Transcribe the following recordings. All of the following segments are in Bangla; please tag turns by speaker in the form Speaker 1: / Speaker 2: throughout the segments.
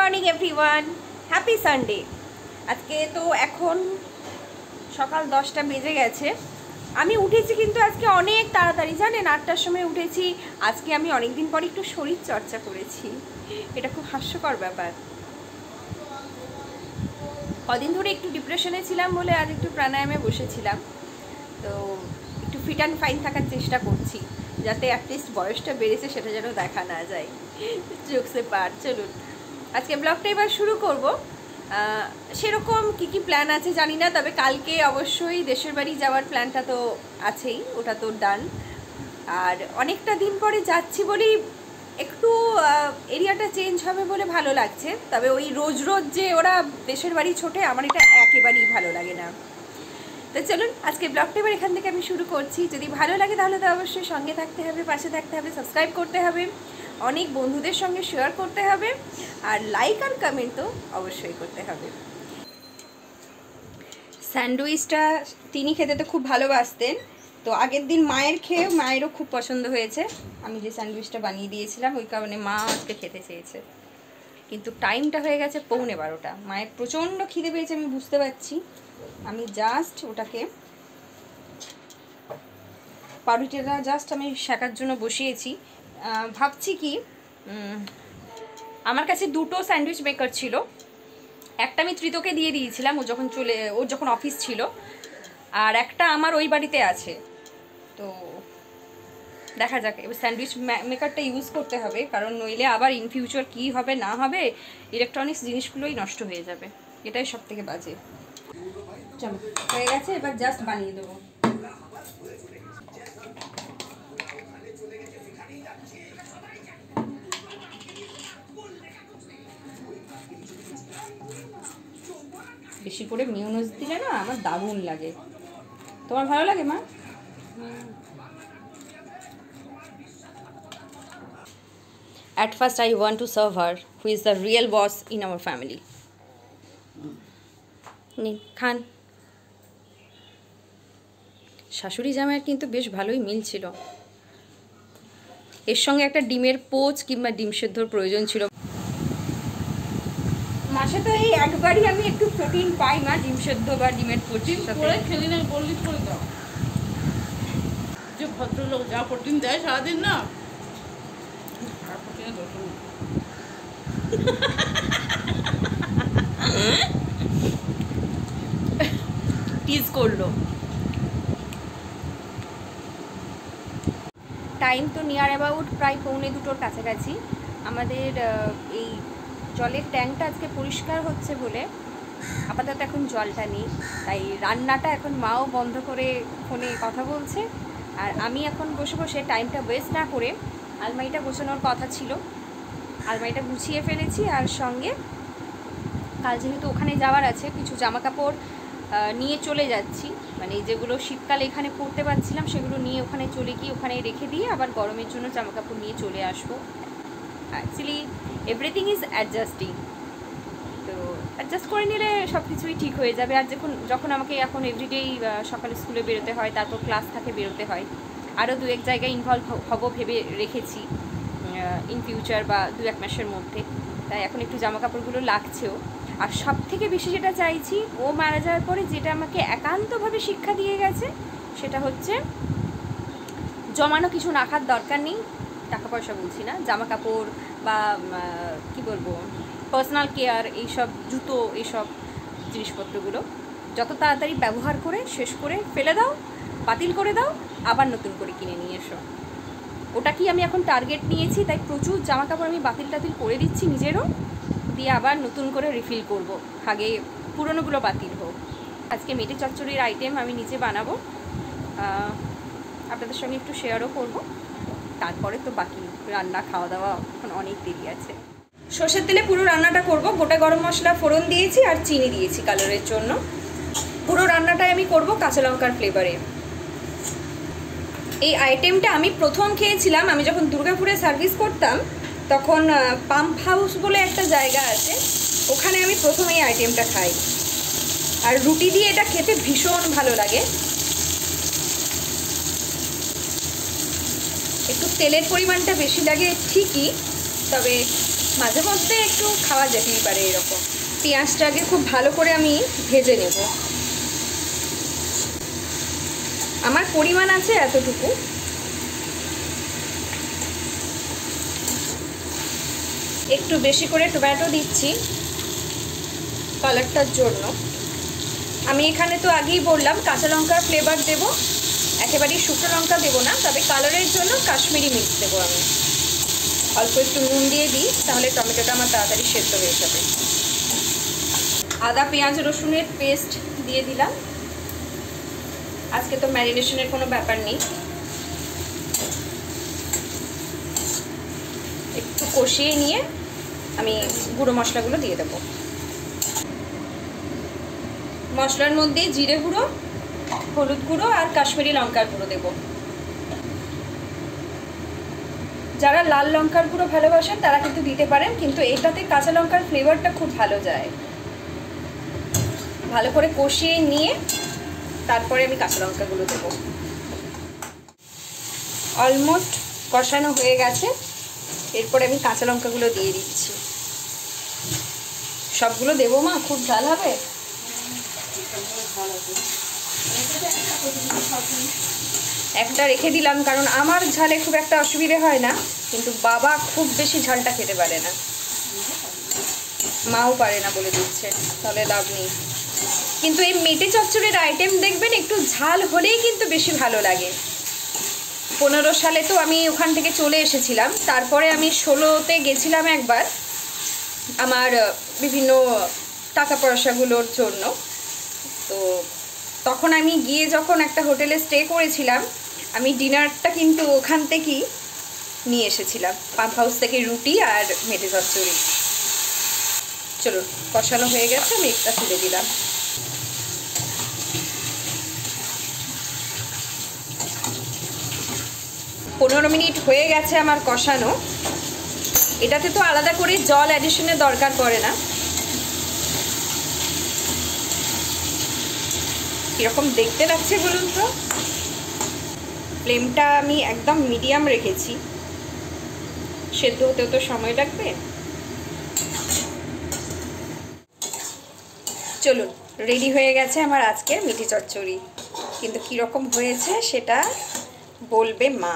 Speaker 1: Morning everyone, happy Sunday. আজকে তো এখন সকাল 10টা বেজে গেছে। আমি উঠেছি কিন্তু আজকে অনেক তাড়াতাড়ি, জানেন 8টার সময় উঠেছি। আজকে আমি অনেকদিন পর একটু শরীর চর্চা করেছি, এটা খুব হাস্যকর ব্যাপার। কদিন ধরে একটু ডিপ্রেশনে ছিলাম বলে আজ একটু প্রাণায়ামে বসেছিলাম, তো একটু ফিট অ্যান্ড ফাইন থাকার চেষ্টা করছি, যাতে অ্যাটলিস্ট বয়সটা বেড়েছে সেটা যেন দেখা না যায়। চোখে পার। চলুন আজকে ব্লগটা এবার শুরু করব। সেরকম কি প্ল্যান আছে জানি না, তবে কালকে অবশ্যই দেশের বাড়ি যাওয়ার প্ল্যানটা তো আছেই, ওটা তো ডান। আর অনেকটা দিন পরে যাচ্ছি বলেই একটু এরিয়াটা চেঞ্জ হবে বলে ভালো লাগছে। তবে ওই রোজ রোজ যে ওরা দেশের বাড়ি ছোটে, আমার এটা একেবারেই ভালো লাগে না। তো চলুন আজকে ব্লগটা এবার এখান থেকে আমি শুরু করছি। যদি ভালো লাগে তাহলে তো অবশ্যই সঙ্গে থাকতে হবে, পাশে থাকতে হবে, সাবস্ক্রাইব করতে হবে, অনেক বন্ধুদের সঙ্গে শেয়ার করতে হবে, আর লাইক আর কমেন্ট তো অবশ্যই করতে হবে। স্যান্ডউইচটা তিনি খেতে তো খুব ভালোবাসতেন, তো আগের দিন মায়ের খেয়ে মায়েরও খুব পছন্দ হয়েছে। আমি যে স্যান্ডউইচটা বানিয়ে দিয়েছিলাম ওই কারণে মা আজকে খেতে চেয়েছে, কিন্তু টাইমটা হয়ে গেছে 11:15। মায়ের প্রচণ্ড খিদে পেয়েছে, আমি বুঝতে পারছি। আমি জাস্ট ওটাকে পাউরুটিটা জাস্ট আমি শেখার জন্য বসিয়েছি। ভাবছি কি, আমার কাছে দুটো স্যান্ডউইচ মেকার ছিল। একটা আমি ত্রিতোকে দিয়ে দিয়েছিলাম ওর যখন অফিস ছিল, আর একটা আমার ওই বাড়িতে আছে। তো দেখা যাক, এবার স্যান্ডউইচ মেকারটা ইউজ করতে হবে, কারণ নইলে আবার ইন ফিউচার কী হবে না হবে, ইলেকট্রনিক্স জিনিসগুলোই নষ্ট হয়ে যাবে, এটাই সব থেকে বাজে। চলো হয়ে গেছে, এবার জাস্ট বানিয়ে দেবো। বেশি করে মিউনিস দিলে না আমার দারুণ লাগে। তোমার ভালো লাগে মা? At first I want to serve her, who is the real boss in our family. খান। শাশুড়ি জামাইয়ের কিন্তু বেশ ভালোই মিল ছিল। এর সঙ্গে একটা ডিমের পোচ কিংবা ডিম সেদ্ধর প্রয়োজন ছিল। মাসে তো এই একবারই আমি একটু প্রোটিন পাই মা, ডিম সেদ্ধ বা ডিমের প্রোটিন
Speaker 2: করে খেলি না, বললি করে দাও। যে ভদ্রলোক যা প্রোটিন দেয় সারাদিন না,
Speaker 1: টিজ করলো। টাইম তো নিয়ার অ্যাবাউট প্রায় 1:45 কাছাকাছি। আমাদের এই জলের ট্যাঙ্কটা আজকে পরিষ্কার হচ্ছে বলে আপাতত এখন জলটা নেই, তাই রান্নাটা এখন মাও বন্ধ করে ফোনে কথা বলছে, আর আমি এখন বসে বসে টাইমটা ওয়েস্ট না করে আলমারিটা গোছানোর কথা ছিল, আলমারিটা গুছিয়ে ফেলেছি। আর সঙ্গে কাল যেহেতু ওখানে যাওয়ার আছে, কিছু জামা কাপড় নিয়ে চলে যাচ্ছি, মানে যেগুলো শীতকালে এখানে পরতে পারছিলাম সেগুলো নিয়ে ওখানে চলে গিয়ে ওখানে রেখে দিয়ে আবার গরমের জন্য জামা কাপড় নিয়ে চলে আসবো। অ্যাকচুয়ালি এভরিথিং ইজ অ্যাডজাস্টিং, তো অ্যাডজাস্ট করে নিলে সব কিছুই ঠিক হয়ে যাবে। আর যখন আমাকে এখন এভরিডেই সকালে স্কুলে বেরোতে হয়, তারপর ক্লাস থাকে বেরোতে হয়, আরও 2-1 জায়গায় ইনভলভ হব ভেবে রেখেছি ইন ফিউচার বা 2-1 মাসের মধ্যে, তাই এখন একটু জামা কাপড়গুলো লাগছেও। আর সব থেকে বেশি যেটা চাইছি, ও মারা যাওয়ার পরে যেটা আমাকে একান্তভাবে শিক্ষা দিয়ে গেছে, সেটা হচ্ছে জমানো কিছু রাখার দরকার নেই। টাকা পয়সা বলছি না, জামা কাপড় বা কি বলবো পার্সোনাল কেয়ার, এইসব জুতো, এইসব জিনিসপত্রগুলো যত তাড়াতাড়ি ব্যবহার করে শেষ করে ফেলে দাও, বাতিল করে দাও, আবার নতুন করে কিনে নিয়ে এসো। ওটা কি আমি এখন টার্গেট নিয়েছি, তাই প্রচুর জামা কাপড় আমি বাতিল করে দিচ্ছি নিজেরও, দিয়ে আবার নতুন করে রিফিল করব, আগে পুরনোগুলো বাতিল হোক। আজকে মেটে চচ্চড়ির আইটেম আমি নিজে বানাবো, আপনাদের সঙ্গে একটু শেয়ারও করব। তারপরে তো বাকি রান্না খাওয়া দাওয়া এখন অনেক দেরি আছে। সর্ষের তেলে পুরো রান্নাটা করব, গোটা গরম মশলা ফোড়ন দিয়েছি আর চিনি দিয়েছি কালারের জন্য। পুরো রান্নাটাই আমি করব কাঁচা লঙ্কার ফ্লেভারে। এই আইটেমটা আমি প্রথম খেয়েছিলাম আমি যখন দুর্গাপুরে সার্ভিস করতাম, তখন পাম্প হাউস বলে একটা জায়গা আছে, ওখানে আমি প্রথম এই আইটেমটা খাই, আর রুটি দিয়ে এটা খেতে ভীষণ ভালো লাগে। একটু তেলের পরিমাণটা বেশি লাগে ঠিকই, তবে মাঝে মধ্যে একটু খাওয়া যেতেই পারে এরকম। পেঁয়াজটাকে খুব ভালো করে আমি ভেজে নেব। আমার পরিমাণ আছে এতটুকু। একটু বেশি করে টমেটো দিচ্ছি কালারটার জন্য। আমি এখানে তো আগেই বললাম কাঁচা লঙ্কার ফ্লেভার দেব, একেবারেই শুকনো লঙ্কা দেবো না, তবে কালারের জন্য কাশ্মীরি মির্চ দেবো আমি। অল্প একটু নুন দিয়ে দিই, তাহলে টমেটোটা আমার তাড়াতাড়ি সেদ্ধ হয়ে যাবে। আদা পেঁয়াজ রসুনের পেস্ট দিয়ে দিলাম। আজকে তো ম্যারিনেশনের কোনো ব্যাপার নেই। একটু কষিয়ে নিয়ে আমি গুঁড়ো মশলাগুলো দিয়ে দেবো। মশলার মধ্যে জিরে গুঁড়ো, হলুদ গুঁড়ো আর কাশ্মীরি লঙ্কার গুঁড়ো দেব। যারা লাল লঙ্কার গুঁড়ো ভালোবাসেন তারা কিন্তু দিতে পারেন, কিন্তু এটাতে কাঁচা লঙ্কার ফ্লেভারটা খুব ভালো যায়। ভালো করে কষিয়ে নিয়ে তারপরে আমি কাঁচা লঙ্কাগুলো দেবো। অলমোস্ট কষানো হয়ে গেছে, এরপরে আমি কাঁচা লঙ্কাগুলো দিয়ে দিচ্ছি। সবগুলো দেবো মা? খুব ঝাল হবে? একটা রেখে দিলাম, কারণ আমার ঝালে খুব একটা অসুবিধে হয় না, কিন্তু বাবা খুব বেশি ঝালটা খেতে পারে না, মাও পারে না বলে দিচ্ছে, তাহলে লাভ নেই। কিন্তু এই মেটে চচ্চড়ির আইটেম দেখবেন একটু ঝাল হলেই কিন্তু বেশি ভালো লাগে। 15 সালে তো আমি ওখান থেকে চলে এসেছিলাম, তারপরে আমি 16তে গেছিলাম একবার আমার বিভিন্ন টাকা পয়সাগুলোর জন্য। তো তখন আমি গিয়ে যখন একটা হোটেলে স্টে করেছিলাম, আমি ডিনারটা কিন্তু ওখান থেকেই নিয়ে এসেছিলাম, পাম্প হাউস থেকে রুটি আর মেটে চচ্চড়ি। চলো, কষানো হয়ে গেছে, আমি একটা তুলে দিলাম। পনেরো মিনিট হয়ে গেছে আমার কষানো। এটাতে তো আলাদা করে জল অ্যাডিশনের দরকার পড়ে না। কীরকম দেখতে লাগছে বলুন তো? ফ্লেমটা আমি একদম মিডিয়াম রেখেছি, সেদ্ধ হতেও তো সময় লাগবে। চলুন, রেডি হয়ে গেছে আমার আজকের মিঠে চচ্চড়ি। কিন্তু কীরকম হয়েছে সেটা বলবে মা।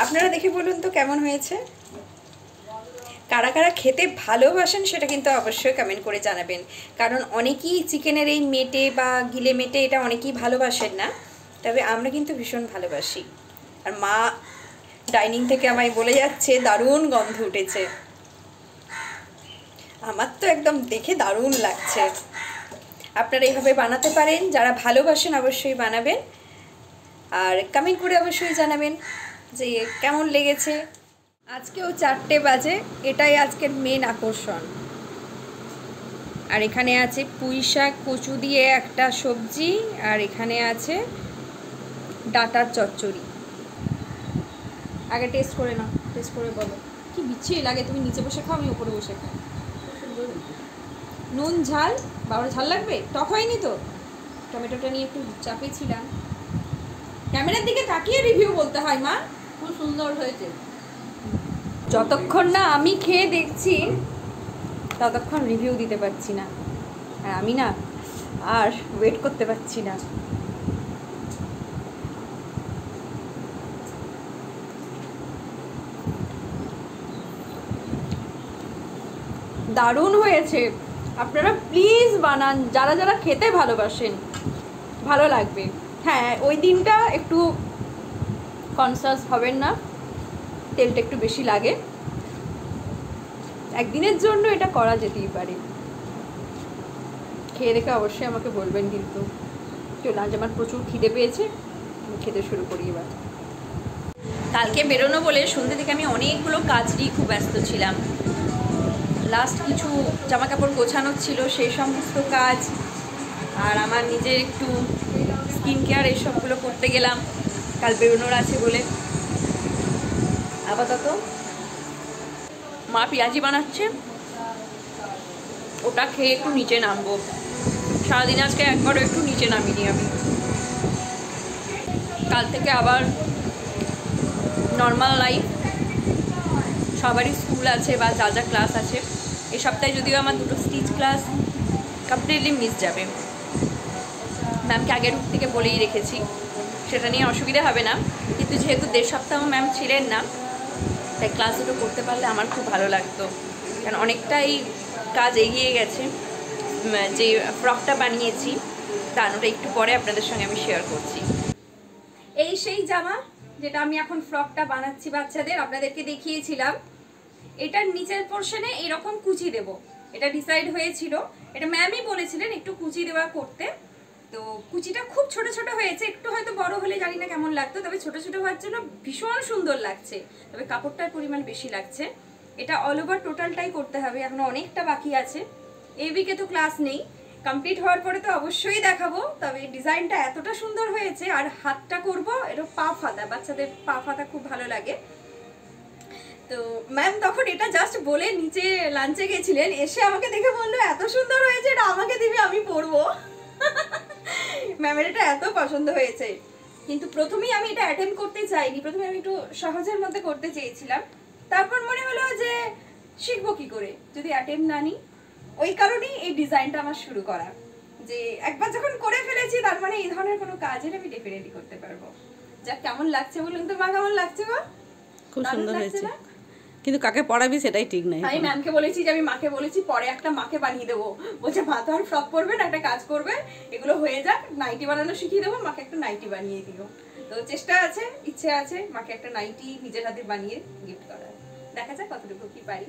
Speaker 1: আপনারা দেখে বলুন তো কেমন হয়েছে। কারা কারা খেতে ভালোবাসেন সেটা কিন্তু অবশ্যই কমেন্ট করে জানাবেন, কারণ অনেকেই চিকেনের এই মেটে বা গিলে মেটে এটা অনেকেই ভালোবাসেন না, তবে আমরা কিন্তু ভীষণ ভালোবাসি। আর মা ডাইনিং থেকে আমায় বলে যাচ্ছে দারুণ গন্ধ উঠেছে। আমার তো একদম দেখে দারুণ লাগছে। আপনারা এইভাবে বানাতে পারেন, যারা ভালোবাসেন অবশ্যই বানাবেন, আর কমেন্ট করে অবশ্যই জানাবেন যে কেমন লেগেছে। আজকেও 4টে বাজে, এটাই আজকের মেন আকর্ষণ। আর এখানে আছে পুঁই শাক কচু দিয়ে একটা সবজি, আর এখানে আছে ডাঁটার চচ্চড়ি। আগে টেস্ট করে নাও, টেস্ট করে বলো কি বিচ্ছিরি লাগে। তুমি নিচে বসে খাও, আমি উপরে বসে খাই। নুন ঝাল, বাবার ঝাল লাগবে? টক হয়নি তো? টমেটোটা নিয়ে একটু চাপেছিলাম। ক্যামেরার দিকে তাকিয়ে রিভিউ বলতে হয় মা।
Speaker 2: খুব সুন্দর হয়েছে।
Speaker 1: যতক্ষণ না আমি খেয়ে দেখছি ততক্ষণ রিভিউ দিতে পারছি না, আর আমি না আর ওয়েট করতে পারছি না। দারুণ হয়েছে। আপনারা প্লিজ বানান, যারা যারা খেতে ভালোবাসেন, ভালো লাগবে। হ্যাঁ, ওই দিনটা একটু কনসাস হবেন না, তেলটা একটু বেশি লাগে। একদিনের জন্য এটা করা যেতেই পারে। খেয়ে দেখে অবশ্যই আমাকে বলবেন কিন্তু। চলো, আজ আমার প্রচুর খিদে পেয়েছে, আমি খেতে শুরু করি এবার। কালকে বেরোনো বলে সন্ধ্যে থেকে আমি অনেকগুলো কাজ নিয়ে খুব ব্যস্ত ছিলাম। লাস্ট কিছু জামা কাপড় গোছানোর ছিল, সেই সমস্ত কাজ, আর আমার নিজের একটু স্কিন কেয়ার এইসবগুলো করতে গেলাম কাল বেরোনোর আছে বলে। আপাতত মা পেঁয়াজি বানাচ্ছে, ওটা খেয়ে একটু নিচে নামবো। সারাদিন আজকে একবারও একটু নিচে নামিনি আমি। কাল থেকে আবার নর্মাল লাইফ, সবারই স্কুল আছে বা যা যা ক্লাস আছে। এই সপ্তাহে যদিও আমার দুটো স্টিচ ক্লাস কমপ্লিটলি মিস যাবে। ম্যামকে আগের থেকে বলেই রেখেছি, সেটা নিয়ে অসুবিধা হবে না, কিন্তু যেহেতু 1.5 সপ্তাহ ম্যাম ছিলেন না, তাই ক্লাস দুটো করতে পারলে আমার খুব ভালো লাগতো, কারণ অনেকটাই কাজ এগিয়ে গেছে। যে ফ্রকটা বানিয়েছি তার ওটা একটু পরে আপনাদের সঙ্গে আমি শেয়ার করছি। এই সেই জামা যেটা আমি এখন ফ্রকটা বানাচ্ছি বাচ্চাদের, আপনাদেরকে দেখিয়েছিলাম। এটার নিচের পোর্শনে এরকম কুচি দেব, এটা ডিসাইড হয়েছিল, এটা ম্যামই বলেছিলেন একটু কুচি দেওয়া করতে। তো কুচিটা খুব ছোট ছোট হয়েছে, একটু হয়তো বড় হলে জানি না কেমন লাগতো, তবে ছোট ছোট হওয়ার জন্য ভীষণ সুন্দর লাগছে, তবে কাপড়টার পরিমাণ বেশি লাগছে। এটা অল ওভার টোটালটাই করতে হবে, এখনো অনেকটা বাকি আছে। এই উইকে তো ক্লাস নেই, কমপ্লিট হওয়ার পরে তো অবশ্যই দেখাবো। তবে ডিজাইনটা এতটা সুন্দর হয়েছে, আর হাতটা করব এটা পা ফাতা, বাচ্চাদের পা ফাতা খুব ভালো লাগে। তো ম্যাম তখন এটা জাস্ট বলে নিচে লাঞ্চে গেছিলেন, এসে আমাকে দেখে বললো এত সুন্দর হয়েছে, এটা আমাকে দিবি, আমি পরবো। ম্যামের এটা এত পছন্দ হয়েছে। কিন্তু প্রথমেই আমি এটা অ্যাটেম্প করতে চাইনি, প্রথমে আমি একটু সহজের মধ্যে করতে চেয়েছিলাম, তারপর মনে হলো যে শিখবো কি করে যদি অ্যাটেম্প না নিই। ওই কারণেই এই ডিজাইনটা আমার শুরু করা, যে একবার যখন করে ফেলেছি তার মানে এই ধরনের কোনো কাজের আমি ডেফিনেটলি করতে পারবো। যা কেমন লাগছে বলুন তো মা, কেমন লাগছে গো?
Speaker 3: খুব সুন্দর হয়েছে, কিন্তু কাকে পড়াবি সেটাই ঠিক নাই।
Speaker 1: আমি ম্যামকে বলেছি যে আমি মাকে বলেছি পরে একটা মাকে বানিয়ে দেবো, বলছে মা তো আর ফ্রক পরবে না, একটা কাজ করবে, এগুলো হয়ে যাক, নাইটি বানানো শিখিয়ে দেবো, মাকে একটা নাইটি বানিয়ে দিও। তো চেষ্টা আছে, ইচ্ছে আছে মাকে একটা নাইটি নিজের হাতে বানিয়ে গিফট করার, দেখা যাক কতটুকু কি পারি।